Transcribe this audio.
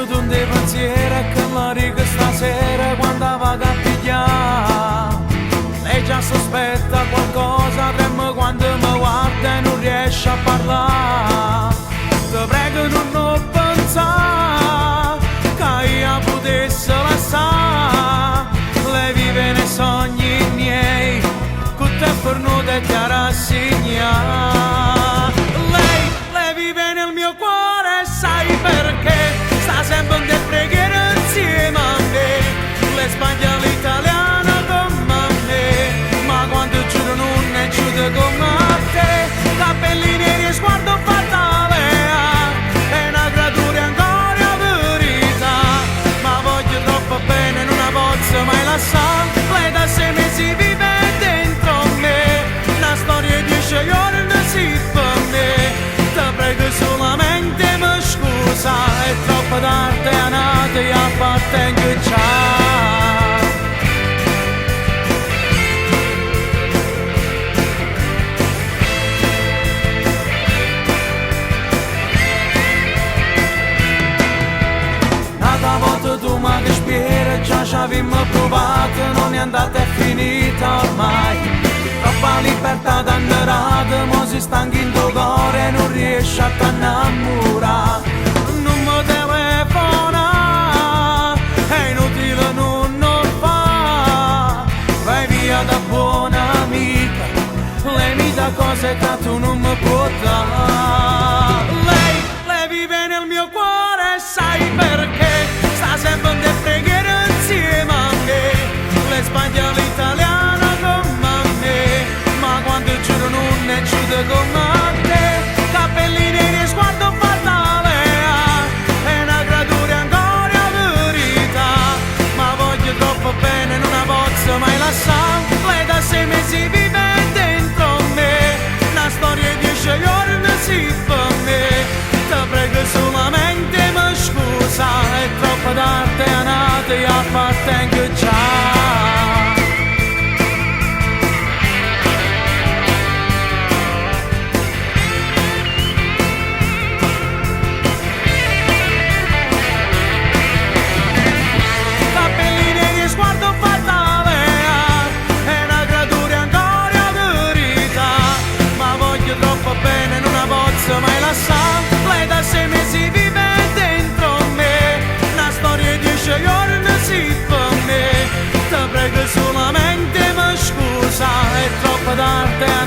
tu un dei pensieri che la riga stasera quando va a pigliare. Lei già sospetta qualcosa, trema quando mi guarda e non riesce a parlare. Ti prego non pensare che io potessi lasciare. Lei vive nei sogni miei, con te per noi te ti rassegnare. Lei vive nel mio cuore, sai perché? Sta sempre in preghiera insieme a me. Lei sbaglia l'italiano come me, ma quando giuro non è giuda come te. Capelli neri e sguardo fatale, è una creatura ancora verità. Ma voglio troppo bene, non la posso mai lasciare. Lei da 6 mesi vive dentro me, una storia di 10 giorni sì per me. Ti prego solamente mi scusa, è troppo tardi, è nata e appartengo già. Una volta tu mi che spiera, già ci avevamo provato, non è andata e finita ormai. Troppa libertà d'annarata, mo si stanchi in tuo cuore e non riesci a t'annamorare. Non mi telefona, è inutile non fa. Vai via da buona amica, lei mi dà cose che tu non mi puoi dare. Lei vive nel mio cuore, sai perché? Sta sempre in preghiera insieme a me. Lei sbaglia l'italiano come me, ma quando giuro non è giuda come te. Capelli neri e sguardo fatale, è una creatura ancora verità. Ma voglio troppo bene, non la posso mai lasciare. Lei da 6 mesi vive dentro me, una storia di 10 giorni sì per me. Ti prego solamente mi scusa, è troppo tardi, è nata e appartengo già. Capelli neri e sguardo fatale, è una creatura ancora verità. Ma voglio troppo bene, non la posso mai lasciare. Lei da 6 mesi vive dentro me, una storia di 10 giorni sì per me. Ti prego solamente mi scusa, è troppo tardi, è